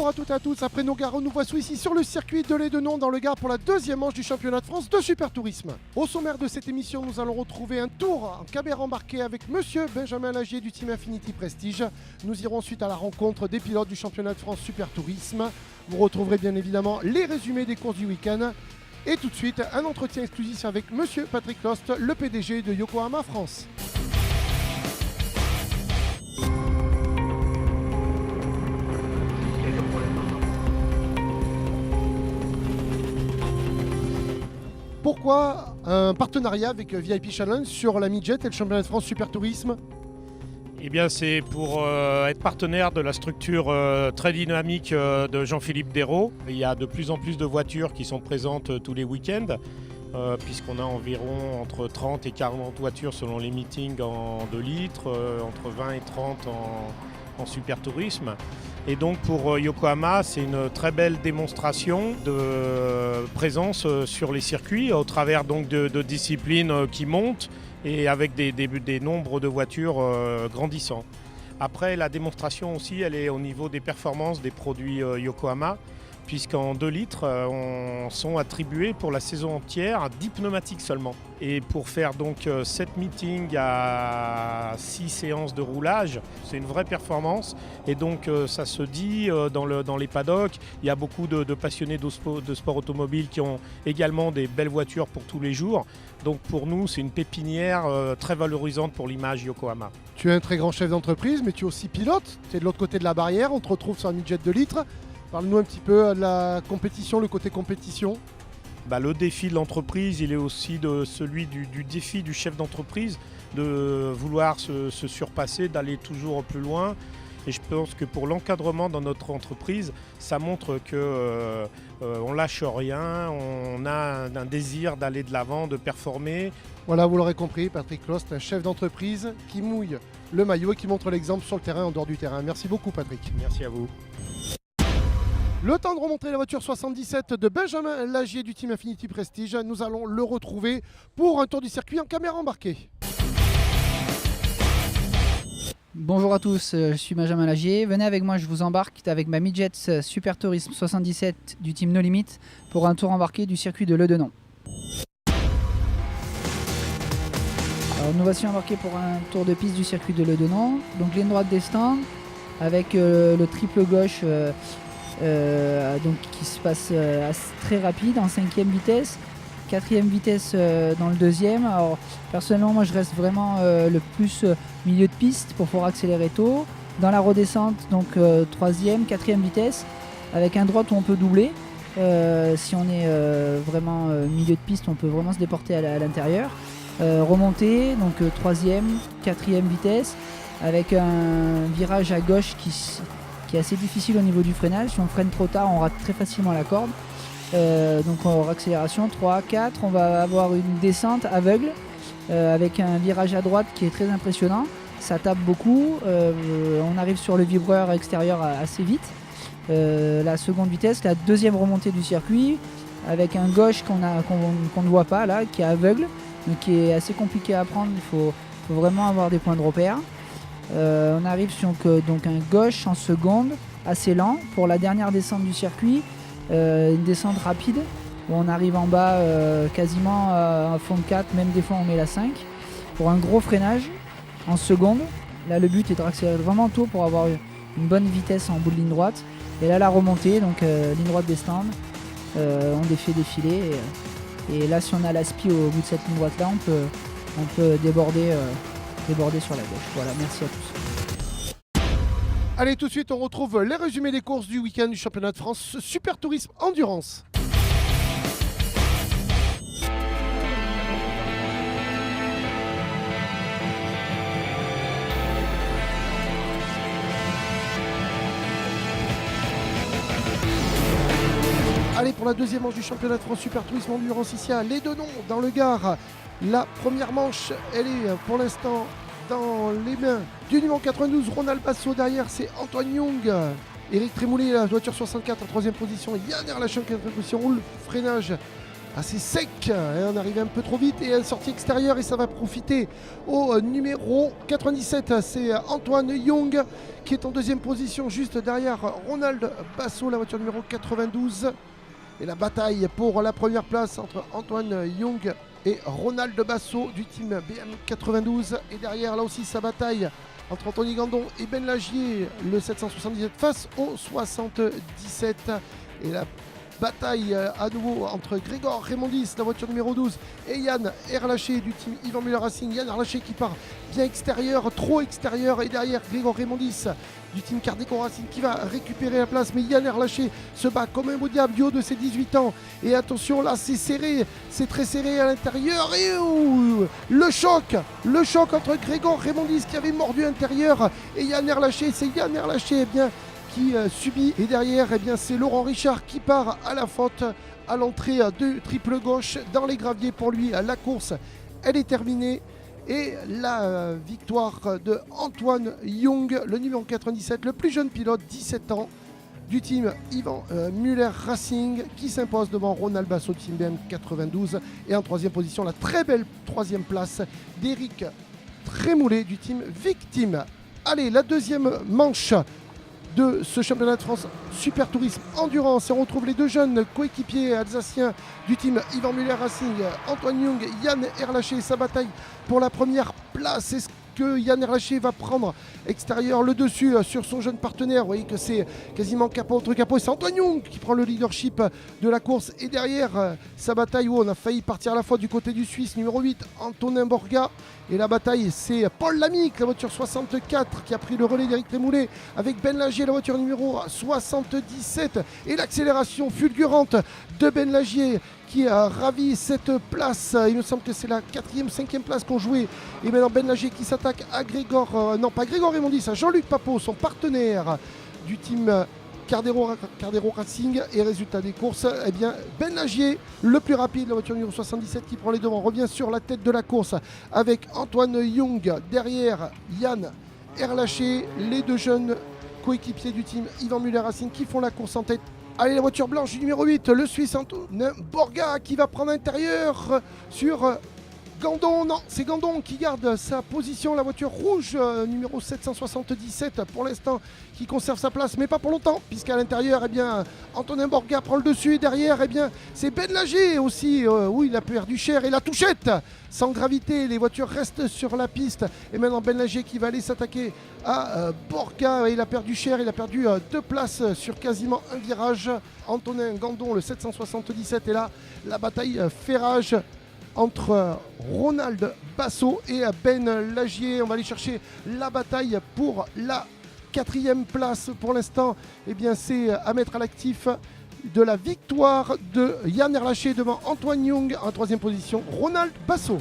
bonjour à toutes et à tous. Après nos gares, nous voici ici sur le circuit de l'Édenon dans le Gard pour la deuxième manche du championnat de France de Super Tourisme. Au sommaire de cette émission, nous allons retrouver un tour en caméra embarqué avec monsieur Benjamin Lagier du team Infinity Prestige. Nous irons ensuite à la rencontre des pilotes du championnat de France Super Tourisme. Vous retrouverez bien évidemment les résumés des courses du week-end. Et tout de suite, un entretien exclusif avec monsieur Patrick Lost, le PDG de Yokohama France. Pourquoi un partenariat avec VIP Challenge sur la Midjet et le championnat de France Super Tourisme ? Eh bien, c'est pour être partenaire de la structure très dynamique de Jean-Philippe Dérault. Il y a de plus en plus de voitures qui sont présentes tous les week-ends, puisqu'on a environ entre 30 et 40 voitures selon les meetings en 2 litres, entre 20 et 30 en super tourisme. Et donc pour Yokohama, c'est une très belle démonstration de présence sur les circuits au travers donc de disciplines qui montent et avec des nombres de voitures grandissants. Après, la démonstration aussi, elle est au niveau des performances des produits Yokohama, puisqu'en 2 litres, sont attribués pour la saison entière 10 pneumatiques seulement. Et pour faire donc 7 meetings à 6 séances de roulage, c'est une vraie performance. Et donc ça se dit dans les paddocks. Il y a beaucoup de passionnés de sport automobile qui ont également des belles voitures pour tous les jours. Donc pour nous, c'est une pépinière très valorisante pour l'image Yokohama. Tu es un très grand chef d'entreprise, mais tu es aussi pilote. Tu es de l'autre côté de la barrière, on te retrouve sur un Midjet 2 litres. Parle-nous un petit peu de la compétition, le côté compétition. Le défi de l'entreprise, il est aussi celui du défi du chef d'entreprise, de vouloir se surpasser, d'aller toujours plus loin. Et je pense que pour l'encadrement dans notre entreprise, ça montre qu'on lâche rien, on a un désir d'aller de l'avant, de performer. Voilà, vous l'aurez compris, Patrick Lost, un chef d'entreprise qui mouille le maillot et qui montre l'exemple sur le terrain, en dehors du terrain. Merci beaucoup, Patrick. Merci à vous. Le temps de remontrer la voiture 77 de Benjamin Lagier du team Infinity Prestige. Nous allons le retrouver pour un tour du circuit en caméra embarquée. Bonjour à tous, je suis Benjamin Lagier. Venez avec moi, je vous embarque avec ma Midjet Super Tourisme 77 du team No Limit pour un tour embarqué du circuit de l'Édenon. Alors nous voici embarqués pour un tour de piste du circuit de l'Édenon. Donc ligne droite des stands avec le triple gauche donc qui se passe très rapide en 5e vitesse, 4e vitesse dans le 2e. Alors personnellement moi je reste vraiment le plus milieu de piste pour pouvoir accélérer tôt. Dans la redescente donc 3e, 4e vitesse avec un droite où on peut doubler. Si on est vraiment milieu de piste, on peut vraiment se déporter à l'intérieur. Remontée donc 3e, 4e vitesse avec un virage à gauche qui est assez difficile au niveau du freinage. Si on freine trop tard, on rate très facilement la corde. Donc en accélération 3, 4, on va avoir une descente aveugle avec un virage à droite qui est très impressionnant. Ça tape beaucoup, on arrive sur le vibreur extérieur assez vite. La seconde vitesse, la deuxième remontée du circuit avec un gauche qu'on ne voit pas là, qui est aveugle, donc qui est assez compliqué à prendre. Il faut vraiment avoir des points de repère. On arrive sur donc un gauche en seconde, assez lent pour la dernière descente du circuit, une descente rapide où on arrive en bas quasiment à fond de 4, même des fois on met la 5 pour un gros freinage en seconde. Là le but est de accélérer vraiment tôt pour avoir une bonne vitesse en bout de ligne droite. Et là la remontée, donc ligne droite des stands, on défait défiler et là si on a l'aspi au bout de cette ligne droite là, on peut déborder sur la gauche. Voilà, merci à tous. Allez, tout de suite, on retrouve les résumés des courses du week-end du championnat de France Super Tourisme Endurance. Allez, pour la deuxième manche du championnat de France Super Tourisme Endurance ici à l'Édenon, dans le Gard. La première manche, elle est pour l'instant dans les mains du numéro 92, Ronald Basso. Derrière, c'est Antoine Young. Eric Trémoulet, la voiture 64 en 3e position. Yann Erlachen, 4e position. Roule freinage assez sec. On arrive un peu trop vite et sortie extérieure et ça va profiter au numéro 97. C'est Antoine Young qui est en deuxième position juste derrière Ronald Basso, la voiture numéro 92. Et la bataille pour la première place entre Antoine Young et Ronald Basso du team BM92. Et derrière là aussi sa bataille entre Anthony Gandon et Ben Lagier, le 777 face au 77. Et la bataille à nouveau entre Grégor Raymondis, la voiture numéro 12, et Yann Erlaché du team Yvan Muller Racing. Yann Erlaché qui part bien extérieur, trop extérieur, et derrière Grégor Raymondis du team Cardeco Racing qui va récupérer la place. Mais Yann Erlaché se bat comme un beau diable du haut de ses 18 ans. Et attention, là c'est serré, c'est très serré à l'intérieur. Et le choc entre Grégor Raymondis qui avait mordu à l'intérieur et Yann Erlaché. C'est Yann Erlaché qui subit, et derrière c'est Laurent Richard qui part à la faute à l'entrée de triple gauche dans les graviers. Pour lui la course elle est terminée et la victoire de Antoine Young, le numéro 97, le plus jeune pilote, 17 ans, du team Yvan Muller Racing, qui s'impose devant Ronald Basso, team BM 92, et en troisième position la très belle troisième place d'Éric Trémoulet du team Victime. Allez, la deuxième manche de ce championnat de France Super Tourisme Endurance, et on retrouve les deux jeunes coéquipiers alsaciens du team Yvan Muller Racing, Antoine Young, Yann Erlaché. Sa bataille pour la première place. Est-ce que Yann Erlaché va prendre extérieur le dessus sur son jeune partenaire? Vous voyez que c'est quasiment capot entre capot, et c'est Antoine Young qui prend le leadership de la course. Et derrière sa bataille, où on a failli partir à la fois du côté du Suisse numéro 8, Antonin Borga. Et la bataille, c'est Paul Lamique, la voiture 64, qui a pris le relais d'Éric Trémoulet avec Ben Lagier, la voiture numéro 77. Et l'accélération fulgurante de Ben Lagier qui a ravi cette place. Il me semble que c'est la 4e, 5e place qu'on jouait. Et maintenant Ben Lagier qui s'attaque à Grégor, non pas Grégor Raymondis, à Jean-Luc Papot, son partenaire du team Cardero Racing. Et résultat des courses, Ben Lagier, le plus rapide, la voiture numéro 77 qui prend les devants, revient sur la tête de la course avec Antoine Young, derrière Yann Erlaché, les deux jeunes coéquipiers du team Yvan Muller Racing qui font la course en tête. Allez, la voiture blanche du numéro 8, le Suisse Antonin Borga qui va prendre l'intérieur sur Gandon. Non, c'est Gandon qui garde sa position. La voiture rouge numéro 777 pour l'instant qui conserve sa place, mais pas pour longtemps, puisqu'à l'intérieur Antonin Borga prend le dessus, et derrière c'est Ben Lagier aussi, où il a perdu cher, et la touchette sans gravité. Les voitures restent sur la piste, et maintenant Ben Lagier qui va aller s'attaquer à Borga. Il a perdu cher, il a perdu 2 places sur quasiment un virage. Antonin Gandon, le 777, et là la bataille fait rage entre Ronald Basso et Ben Lagier. On va aller chercher la bataille pour la 4e place. Pour l'instant, c'est à mettre à l'actif de la victoire de Yann Erlaché devant Antoine Young. En 3e position, Ronald Basso.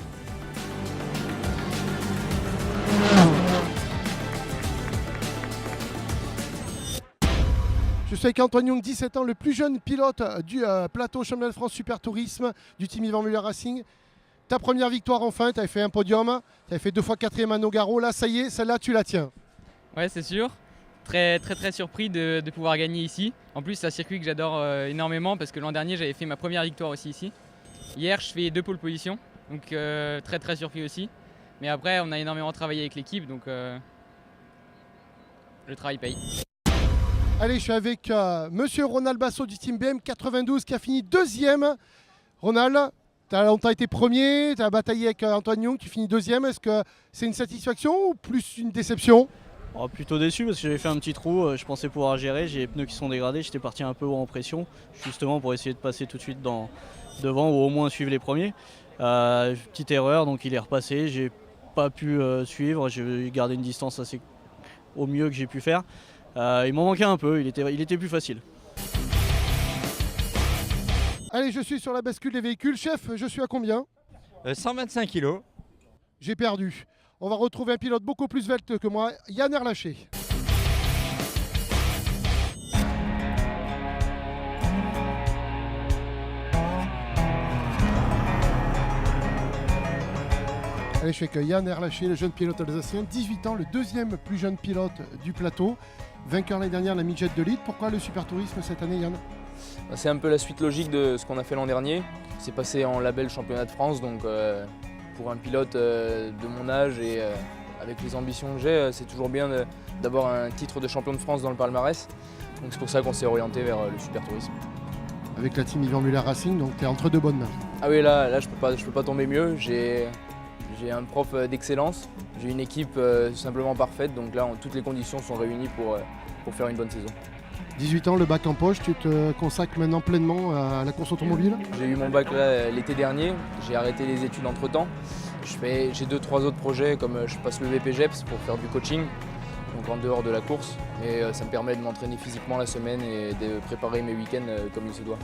Je suis avec Antoine Young, 17 ans, le plus jeune pilote du plateau championnat de France Super Tourisme du team Yvan Muller Racing. Ta première victoire enfin, tu avais fait un podium, tu avais fait 2 fois 4e à Nogaro, là ça y est, celle-là tu la tiens. Ouais, c'est sûr. Très surpris de pouvoir gagner ici. En plus, c'est un circuit que j'adore énormément parce que l'an dernier j'avais fait ma première victoire aussi ici. Hier je fais 2 pole positions, donc très surpris aussi. Mais après on a énormément travaillé avec l'équipe, donc le travail paye. Allez, je suis avec monsieur Ronald Basso du team BM 92 qui a fini 2e. Ronald, tu as longtemps été premier, tu as bataillé avec Antoine Young, tu finis 2e. Est-ce que c'est une satisfaction ou plus une déception? Plutôt déçu parce que j'avais fait un petit trou, je pensais pouvoir gérer, j'ai les pneus qui sont dégradés, j'étais parti un peu haut en pression, justement pour essayer de passer tout de suite devant ou au moins suivre les premiers. Petite erreur, donc il est repassé, j'ai pas pu suivre, j'ai gardé une distance assez au mieux que j'ai pu faire. Il m'en manquait un peu, il était plus facile. Allez, je suis sur la bascule des véhicules. Chef, je suis à combien? 125 kg. J'ai perdu. On va retrouver un pilote beaucoup plus svelte que moi, Yann Erlaché. Allez, je suis avec Yann Erlaché, le jeune pilote alsacien, 18 ans, le 2e plus jeune pilote du plateau. Vainqueur l'année dernière, la Midget de Lead. Pourquoi le Super Tourisme cette année, Yann? C'est un peu la suite logique de ce qu'on a fait l'an dernier. C'est passé en label championnat de France, donc pour un pilote de mon âge et avec les ambitions que j'ai, c'est toujours bien d'avoir un titre de champion de France dans le palmarès. Donc c'est pour ça qu'on s'est orienté vers le super tourisme. Avec la team Yvan Muller Racing, donc tu es entre de bonnes mains. Ah oui, là je peux pas tomber mieux. J'ai un prof d'excellence, j'ai une équipe simplement parfaite, donc là toutes les conditions sont réunies pour faire une bonne saison. 18 ans, le bac en poche, tu te consacres maintenant pleinement à la course automobile? J'ai eu mon bac l'été dernier, j'ai arrêté les études entre temps. J'ai 2-3 autres projets, comme je passe le VPGEPS pour faire du coaching, donc en dehors de la course. Et ça me permet de m'entraîner physiquement la semaine et de préparer mes week-ends comme il se doit.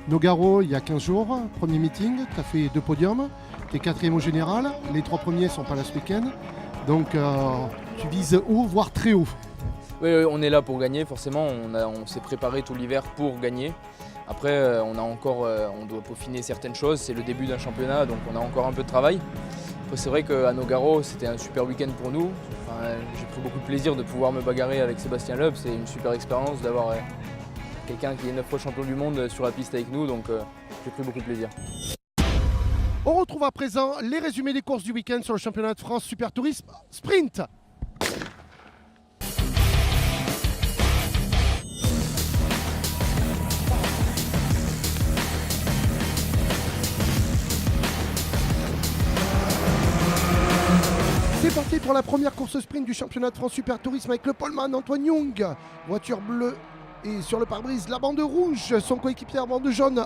Nogaro, il y a 15 jours, premier meeting, tu as fait 2 podiums, tu es 4e au général, les 3 premiers sont pas là ce week-end. Donc tu vises haut, voire très haut. Oui, on est là pour gagner, forcément, on s'est préparé tout l'hiver pour gagner. Après, on doit peaufiner certaines choses, c'est le début d'un championnat, donc on a encore un peu de travail. Après, c'est vrai qu'à Nogaro, c'était un super week-end pour nous. Enfin, j'ai pris beaucoup de plaisir de pouvoir me bagarrer avec Sébastien Loeb, c'est une super expérience d'avoir quelqu'un qui est 9 fois champion du monde sur la piste avec nous, donc j'ai pris beaucoup de plaisir. On retrouve à présent les résumés des courses du week-end sur le championnat de France Super Tourisme Sprint. C'est parti pour la première course sprint du championnat de France Super Tourisme avec le poleman Antoine Young, voiture bleue. Et sur le pare-brise, la bande rouge, son coéquipier en bande jaune,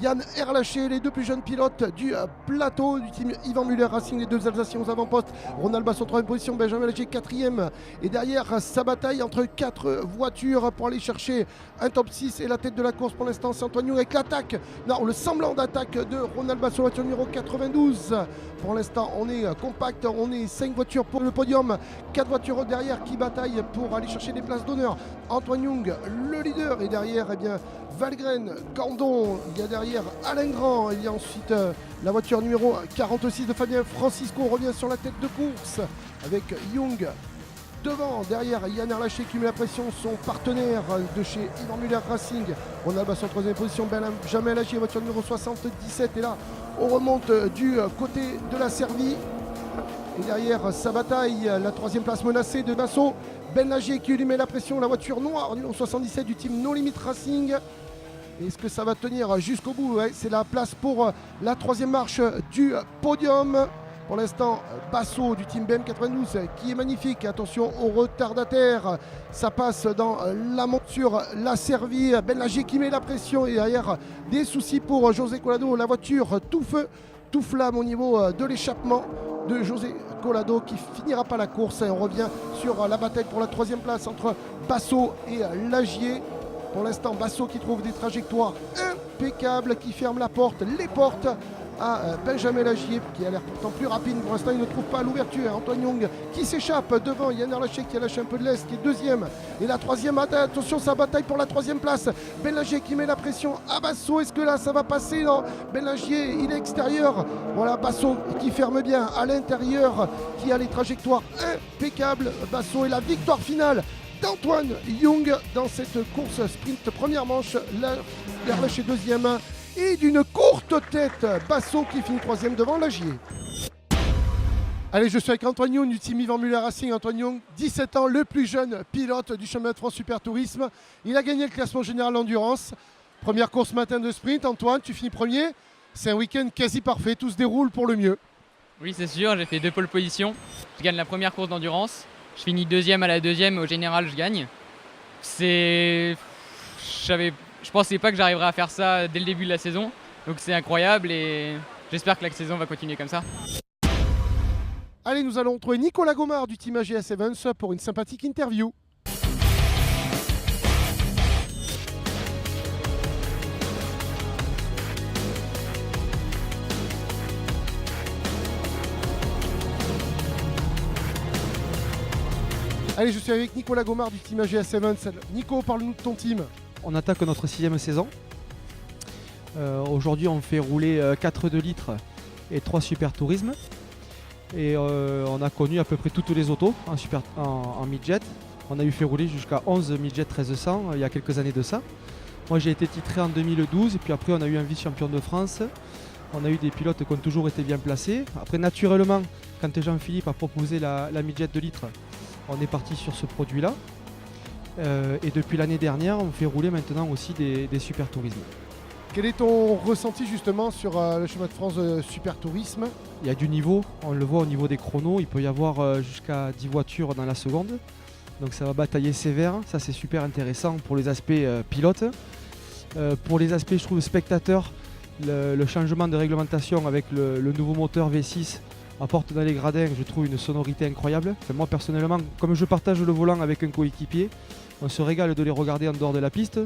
Yann Erlaché, les 2 plus jeunes pilotes du plateau du team Yvan Muller Racing, les 2 Alsaciens aux avant-postes, Ronald Basson 3e position, Benjamin Lagier 4e. Et derrière, sa bataille entre 4 voitures pour aller chercher un top 6 et la tête de la course pour l'instant, c'est Antoine Young avec l'attaque, non, le semblant d'attaque de Ronald Basson, voiture numéro 92. Pour l'instant, on est compact, on est 5 voitures pour le podium, 4 voitures derrière qui bataillent pour aller chercher des places d'honneur. Antoine Young, le leader, et derrière, eh bien, Valgren, Candon, il y a derrière Alain Grand, il y a ensuite la voiture numéro 46 de Fabien Francisco revient sur la tête de course avec Young devant, derrière Yann Erlaché qui met la pression, son partenaire de chez Yvan Muller Racing, on a son 3e position, Benjamin Lagier, voiture numéro 77, et là on remonte du côté de la Servie. Et derrière sa bataille, la 3e place menacée de Basso, Ben Lagier qui lui met la pression, la voiture noire numéro 77 du team No Limit Racing. Est-ce que ça va tenir jusqu'au bout? Ouais, c'est la place pour la 3e marche du podium. Pour l'instant, Basso du team BM92 qui est magnifique. Attention aux retardataires. Ça passe dans la monture, la Servie. Ben Lagier qui met la pression. Et derrière, des soucis pour José Colado. La voiture tout feu, tout flamme au niveau de l'échappement de José Colado qui finira pas la course. Et on revient sur la bataille pour la 3e place entre Basso et Lagier. Pour l'instant, Basso qui trouve des trajectoires impeccables, qui ferme les portes à Benjamin Lagier qui a l'air pourtant plus rapide. Pour l'instant, il ne trouve pas l'ouverture. Antoine Young qui s'échappe devant Yann Erlaché qui a lâché un peu de l'est, qui est 2e. Et la 3e, attention, sa bataille pour la 3e place. Ben Lagier qui met la pression à Basso. Est-ce que là, ça va passer? Non, Ben Lagier, il est extérieur. Voilà, Basso qui ferme bien à l'intérieur, qui a les trajectoires impeccables. Basso et la victoire finale d'Antoine Young dans cette course sprint. Première manche, Erlaché 2e. Et d'une courte tête, Basso qui finit 3e devant Lagier. Allez, je suis avec Antoine Young du team Yvan Muller Racing. Antoine Young, 17 ans, le plus jeune pilote du championnat de France Super Tourisme. Il a gagné le classement général endurance. Première course matin de sprint. Antoine, tu finis premier. C'est un week-end quasi parfait, tout se déroule pour le mieux. Oui, c'est sûr, j'ai fait 2 pole positions. Je gagne la première course d'endurance. Je finis 2e à la 2e, au général je gagne. Je pensais pas que j'arriverais à faire ça dès le début de la saison. Donc c'est incroyable et j'espère que la saison va continuer comme ça. Allez, nous allons retrouver Nicolas Gomard du team AGS Evans pour une sympathique interview. Allez, je suis avec Nicolas Gomard du team AGS Evans. Nico, parle-nous de ton team. On attaque notre 6e saison. Aujourd'hui, on fait rouler 4 2 litres et 3 super tourisme. Et on a connu à peu près toutes les autos en midget. On a eu fait rouler jusqu'à 11 midget 1300 il y a quelques années de ça. Moi j'ai été titré en 2012 et puis après on a eu un vice-champion de France. On a eu des pilotes qui ont toujours été bien placés. Après naturellement, quand Jean-Philippe a proposé la midget de litre, on est parti sur ce produit-là. Et depuis l'année dernière, on fait rouler maintenant aussi des super tourismes. Quel est ton ressenti justement sur le chemin de France Super Tourisme? Il y a du niveau, on le voit au niveau des chronos, il peut y avoir jusqu'à 10 voitures dans la seconde. Donc ça va batailler sévère, ça c'est super intéressant pour les aspects pilotes. Pour les aspects, je trouve, spectateurs, le changement de réglementation avec le nouveau moteur V6 apporte dans les gradins, je trouve, une sonorité incroyable. Enfin, moi personnellement, comme je partage le volant avec un coéquipier, on se régale de les regarder en dehors de la piste,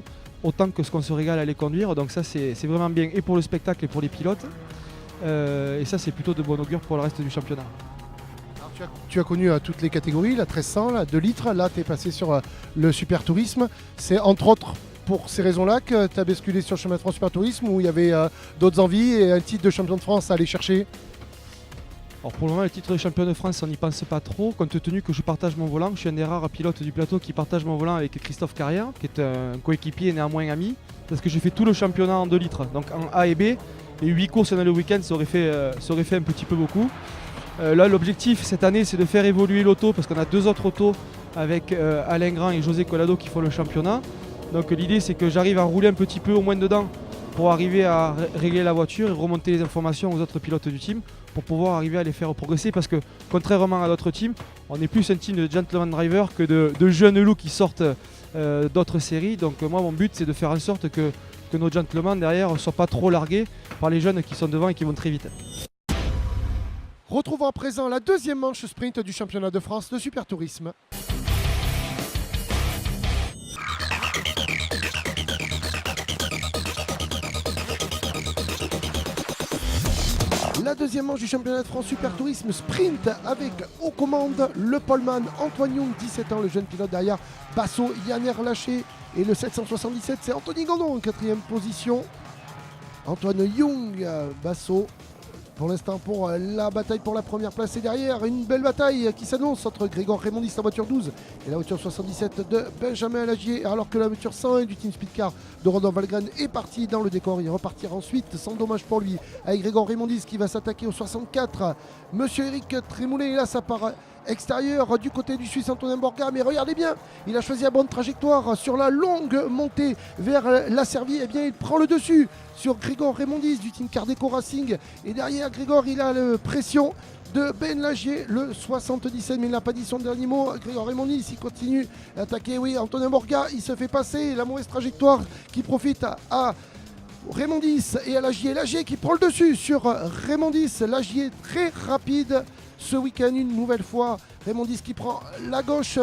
autant que ce qu'on se régale à les conduire. Donc ça c'est vraiment bien et pour le spectacle et pour les pilotes. Et ça c'est plutôt de bon augure pour le reste du championnat. Alors, tu as connu toutes les catégories, la 1300, la 2 litres, là tu es passé sur le Super Tourisme. C'est entre autres pour ces raisons-là que tu as basculé sur le chemin de France Super Tourisme, où il y avait d'autres envies et un titre de champion de France à aller chercher? Alors pour le moment, le titre de champion de France, on n'y pense pas trop, compte tenu que je partage mon volant. Je suis un des rares pilotes du plateau qui partage mon volant avec Christophe Carrière, qui est un coéquipier et néanmoins ami, parce que j'ai fait tout le championnat en 2 litres, donc en A et B, et 8 courses dans le week-end, ça aurait fait un petit peu beaucoup. Là, l'objectif cette année, c'est de faire évoluer l'auto, parce qu'on a 2 autres autos avec Alain Grand et José Collado qui font le championnat. Donc l'idée, c'est que j'arrive à rouler un petit peu au moins dedans pour arriver à régler la voiture et remonter les informations aux autres pilotes du team pour pouvoir arriver à les faire progresser, parce que contrairement à d'autres teams, on est plus un team de gentleman driver que de jeunes loups qui sortent d'autres séries. Donc moi mon but c'est de faire en sorte que nos gentlemen derrière ne soient pas trop largués par les jeunes qui sont devant et qui vont très vite. Retrouvons à présent la deuxième manche sprint du championnat de France de Super Tourisme. La deuxième manche du championnat de France Super Tourisme Sprint avec aux commandes le poleman Antoine Young, 17 ans, le jeune pilote derrière Basso, Yanner Lâché, et le 777 c'est Anthony Gandon en 4e position. Antoine Young, Basso pour l'instant pour la bataille pour la première place, et derrière une belle bataille qui s'annonce entre Grégor Raymondis, la voiture 12, et la voiture 77 de Benjamin Lagier, alors que la voiture 101 du Team Speedcar de Rodolphe Valgren est partie dans le décor. Il repartira ensuite sans dommage pour lui avec Grégor Raymondis qui va s'attaquer au 64. Monsieur Eric Trémoulet, là ça part extérieur du côté du Suisse Antonin Borga, mais regardez bien, il a choisi la bonne trajectoire sur la longue montée vers la Servie. Et bien il prend le dessus sur Grégor Raymondis du Team Cardeco Racing, et derrière Grégor il a la pression de Ben Lagier, le 77, mais il n'a pas dit son dernier mot. Grégor Raymondis il continue d'attaquer, oui, Antonin Borga il se fait passer, la mauvaise trajectoire qui profite à Raymondis et à Lagier. Lagier qui prend le dessus sur Raymondis, Lagier très rapide ce week-end une nouvelle fois. Raymondis qui prend la gauche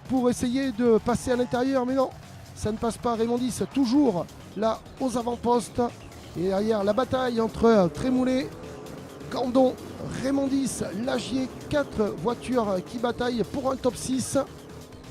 pour essayer de passer à l'intérieur, mais non, ça ne passe pas. Raymondis toujours là aux avant-postes, et derrière la bataille entre Trémoulet, Gandon, Raymondis, Lagier, 4 voitures qui bataillent pour un top 6,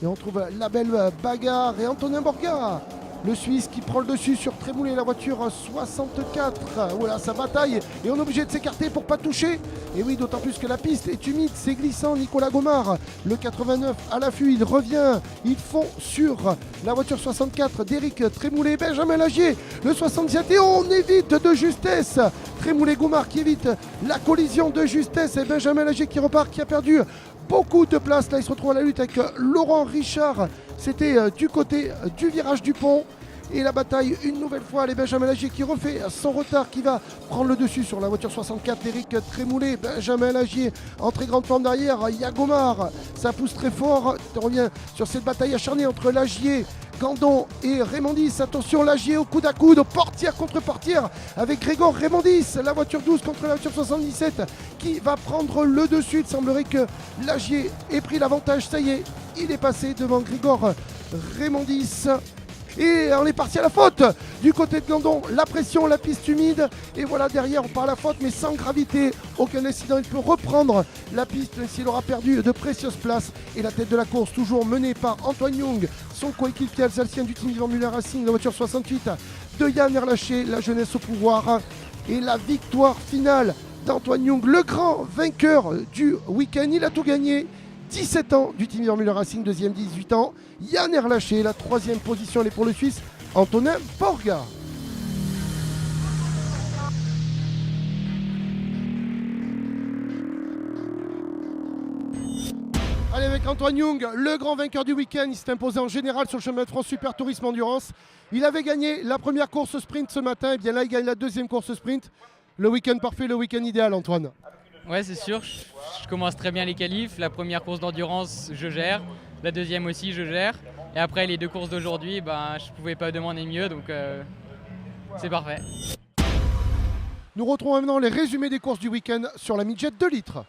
et on trouve la belle bagarre, et Antonin Borga, le Suisse qui prend le dessus sur Trémoulet, la voiture 64. Voilà, sa bataille, et on est obligé de s'écarter pour pas toucher. Et oui, d'autant plus que la piste est humide, c'est glissant. Nicolas Gomard, le 89 à l'affût, il revient, il fond sur la voiture 64 d'Éric Trémoulet. Benjamin Lagier, le 67, et on évite de justesse. Trémoulet-Gomard qui évite la collision de justesse, et Benjamin Lagier qui repart, qui a perdu beaucoup de place. Là il se retrouve à la lutte avec Laurent Richard, c'était du côté du virage du pont, et la bataille une nouvelle fois, les Benjamin Lagier qui refait son retard, qui va prendre le dessus sur la voiture 64 d'Éric Trémoulet. Benjamin Lagier en très grande forme derrière, Yagomar, ça pousse très fort. On revient sur cette bataille acharnée entre Lagier, Gandon et Raymondis. Attention, Lagier au coude à coude, portière contre portière avec Grégor Raymondis, la voiture 12 contre la voiture 77 qui va prendre le dessus. Il semblerait que Lagier ait pris l'avantage, ça y est, il est passé devant Grégor Raymondis. Et on est parti à la faute du côté de Gandon, la pression, la piste humide, et voilà derrière on part à la faute mais sans gravité, aucun incident, il peut reprendre la piste même s'il aura perdu de précieuses places. Et la tête de la course toujours menée par Antoine Young, son coéquipier alsacien du team Vivant Muller Racing, la voiture 68 de Yann Erlaché, la jeunesse au pouvoir, et la victoire finale d'Antoine Young, le grand vainqueur du week-end. Il a tout gagné, 17 ans du team Vivant Muller Racing, deuxième 18 ans. Yann Erlaché, la 3e position, elle est pour le Suisse Antonin Borga. Allez, avec Antoine Young, le grand vainqueur du week-end, il s'est imposé en général sur le chemin de France Super Tourisme Endurance. Il avait gagné la première course sprint ce matin, et bien là il gagne la deuxième course sprint. Le week-end parfait, le week-end idéal, Antoine. Ouais, c'est sûr, je commence très bien les qualifs. La première course d'endurance, je gère. La deuxième aussi, je gère. Et après, les deux courses d'aujourd'hui, je ne pouvais pas demander mieux, donc c'est parfait. Nous retrouvons maintenant les résumés des courses du week-end sur la midget 2 litres.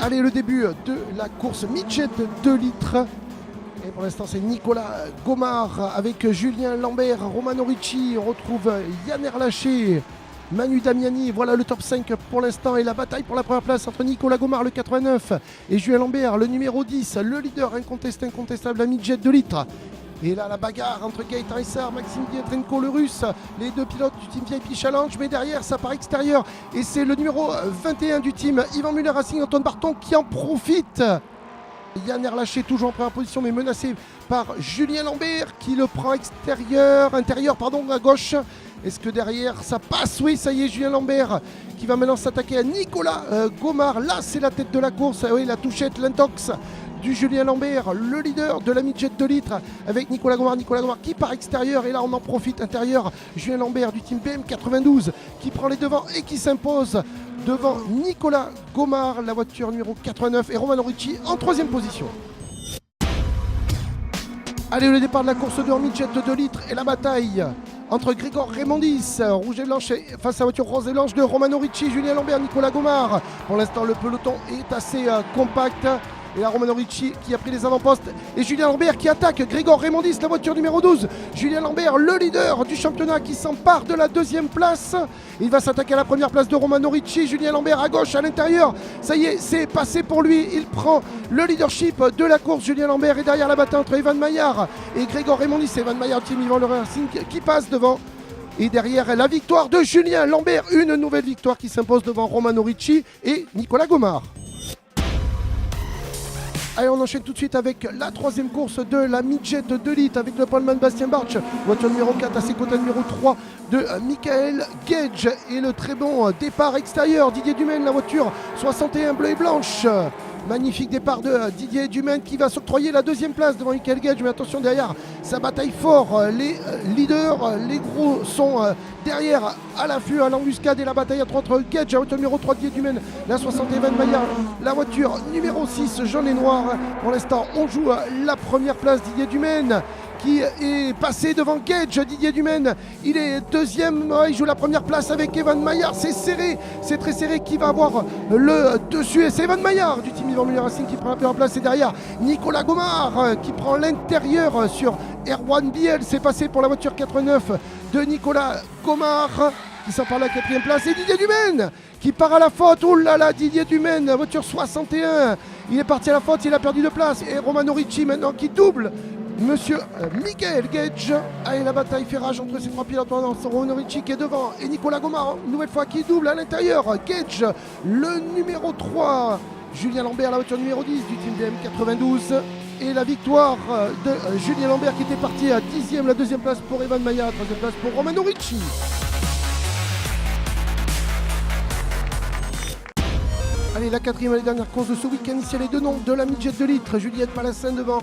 Allez, le début de la course midget 2 litres. Et pour l'instant, c'est Nicolas Gomard avec Julien Lambert, Romano Ricci. On retrouve Yann Erlaché, Manu Damiani. Voilà le top 5 pour l'instant. Et la bataille pour la première place entre Nicolas Gomard, le 89, et Julien Lambert, le numéro 10, le leader incontestable à midget 2 litres. Et là, la bagarre entre Gaëtan Issar, Maxime Dietrenko, le russe, les deux pilotes du team VIP Challenge. Mais derrière, ça part extérieur. Et c'est le numéro 21 du team, Yvan Muller Racing, Antoine Barton, qui en profite. Yann Erlaché toujours en première position, mais menacé par Julien Lambert, qui le prend intérieur, à gauche. Est-ce que derrière, ça passe? Oui, ça y est, Julien Lambert qui va maintenant s'attaquer à Nicolas Gomard. Là, c'est la tête de la course. Oui, la touchette, l'intox du Julien Lambert, le leader de la midget 2 litres avec Nicolas Gomard qui part extérieur, et là on en profite intérieur. Julien Lambert du team BM92 qui prend les devants et qui s'impose devant Nicolas Gomard, la voiture numéro 89, et Romano Ricci en troisième position. Allez, le départ de la course 2 en midget 2 litres et la bataille entre Grégor Raymondis, rouge et blanche, face à la voiture rose et blanche de Romano Ricci, Julien Lambert, Nicolas Gomard. Pour l'instant, le peloton est assez compact. Et là, Romano Ricci qui a pris les avant-postes. Et Julien Lambert qui attaque Grégor Raymondis, la voiture numéro 12. Julien Lambert, le leader du championnat, qui s'empare de la deuxième place. Il va s'attaquer à la première place de Romano Ricci. Julien Lambert à gauche, à l'intérieur. Ça y est, c'est passé pour lui. Il prend le leadership de la course. Julien Lambert est derrière la bataille entre Evan Maillard et Grégor Raymondis. Evan Maillard, team Yvan Le Racing, qui passe devant. Et derrière, la victoire de Julien Lambert. Une nouvelle victoire qui s'impose devant Romano Ricci et Nicolas Gomard. Allez, on enchaîne tout de suite avec la troisième course de la midget 2 litres avec le poleman Bastien Bartsch, voiture numéro 4 à ses côtés, numéro 3 de Michael Gage, et le très bon départ extérieur Didier Dumaine, la voiture 61 bleu et blanche. Magnifique départ de Didier Dumaine qui va s'octroyer la deuxième place devant Michael Gage. Mais attention, derrière, ça bataille fort. Les leaders, les gros sont derrière à l'affût, à l'embuscade, et la bataille à 3 entre Gage, la voiture numéro 3 Didier Dumaine, la 61 Maillard, la voiture numéro 6 jaune et noir. Pour l'instant, on joue la première place. Didier Dumaine qui est passé devant Gage. Didier Dumaine, il est deuxième, il joue la première place avec Evan Maillard. C'est serré, c'est très serré. Qui va avoir le dessus? Et c'est Evan Maillard du team Yvan Muller Racing qui prend la première place. Et derrière, Nicolas Gomard qui prend l'intérieur sur Erwan Biel. C'est passé pour la voiture 89 de Nicolas Gomard qui s'empare la quatrième place. Et Didier Dumaine qui part à la faute. Oh là là, Didier Dumaine, voiture 61. Il est parti à la faute, il a perdu de place. Et Romano Ricci maintenant qui double Monsieur Michael Gage. Allez, la bataille fait rage entre ces trois pilotes. Romano Ricci qui est devant et Nicolas Gomard, une nouvelle fois, qui double à l'intérieur. Gage, le numéro 3. Julien Lambert, la voiture numéro 10 du team BM92. Et la victoire de Julien Lambert qui était parti à 10e, la deuxième place pour Evan Maillard, troisième place pour Romano Ricci. Allez, la quatrième et dernière course de ce week-end, ici les deux noms de la midget 2 litres. Juliette Palassin devant.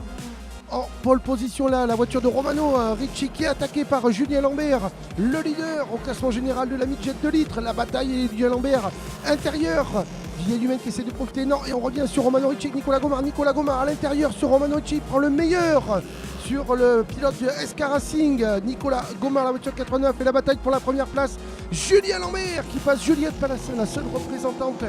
En pole position là, la voiture de Romano Ricci qui est attaquée par Julien Lambert, le leader au classement général de la midget 2 litres. La bataille est Julien Lambert intérieur. Didier Dumaine qui essaie de profiter, non, et on revient sur Romano Ricci avec Nicolas Gomard. Nicolas Gomard à l'intérieur sur Romano Ricci, prend le meilleur sur le pilote de SK Racing. Nicolas Gomard, la voiture 89, et la bataille pour la première place. Julien Lambert qui passe Juliette Palassin, la seule représentante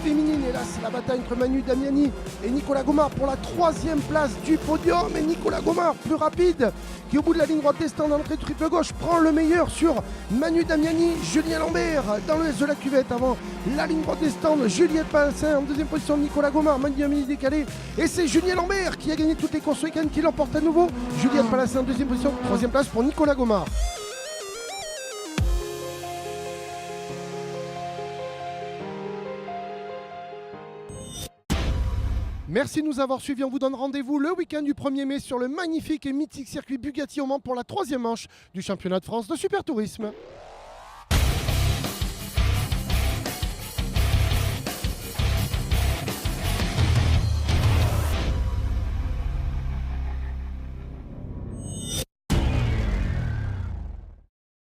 féminine. Et là, c'est la bataille entre Manu Damiani et Nicolas Gomard pour la troisième place du podium. Et Nicolas Gomard, plus rapide, qui au bout de la ligne droite des stands, dans l'entrée de triple gauche, prend le meilleur sur Manu Damiani. Julien Lambert dans le S de la cuvette avant la ligne droite des stands. Juliette Palassin en deuxième position, Nicolas Gomard, Manu Damiani décalé. Et c'est Julien Lambert qui a gagné toutes les courses week-end qui l'emporte à nouveau. Juliette Palassin en deuxième position, troisième place pour Nicolas Gomard. Merci de nous avoir suivis. On vous donne rendez-vous le week-end du 1er mai sur le magnifique et mythique circuit Bugatti au Mans pour la 3e manche du championnat de France de Super Tourisme.